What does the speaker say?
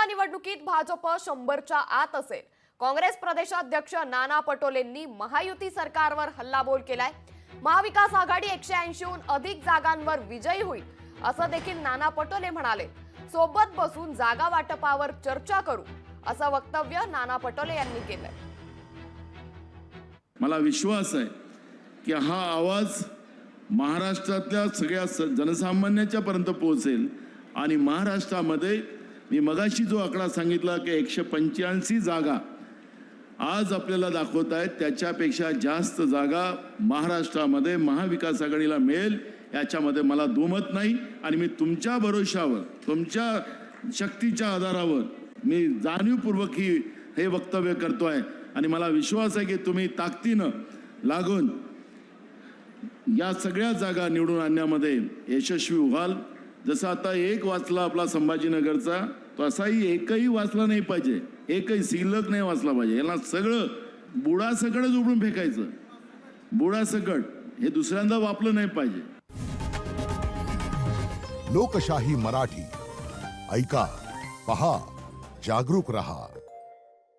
लोकसभा निवडणुकीत भाजप 100च्या आत असेल. काँग्रेस प्रदेशाध्यक्ष नाना पटोलेंनी महायुती सरकारवर हल्लाबोल केलाय. महाविकास आघाडी 180हून अधिक जागांवर विजयी होईल असं देखील नाना पटोले म्हणाले. सोबत बसून जागा वाटपावर चर्चा करू असं वक्तव्य नाना पटोले यांनी केलंय. मला विश्वास आहे की हा आवाज महाराष्ट्रातल्या सगळ्या जनसामान्यांच्या पर्यंत पोहोचेल आणि महाराष्ट्रामध्ये मी मगाशी जो आकडा सांगितला की 185 जागा आज आपल्याला दाखवत आहेत, त्याच्यापेक्षा जास्त जागा महाराष्ट्रामध्ये महाविकास आघाडीला मिळेल याच्यामध्ये मला दुमत नाही. आणि मी तुमच्या भरोशावर, तुमच्या शक्तीच्या आधारावर मी जाणीवपूर्वक हे वक्तव्य करतोय आणि मला विश्वास आहे की तुम्ही ताकदीनं लागून या सगळ्या जागा निवडून आणण्यामध्ये यशस्वी व्हाल. जसं आता एक वाचला आपला संभाजीनगरचा, तो असाही एकही वाचला नाही पाहिजे, एकही शिल्लक नाही वाचला पाहिजे. याला सगळं बुडासकटच उडून फेकायचं. बुडासकट हे दुसऱ्यांदा वापरलं नाही पाहिजे. लोकशाही मराठी ऐका, पहा, जागरूक रहा.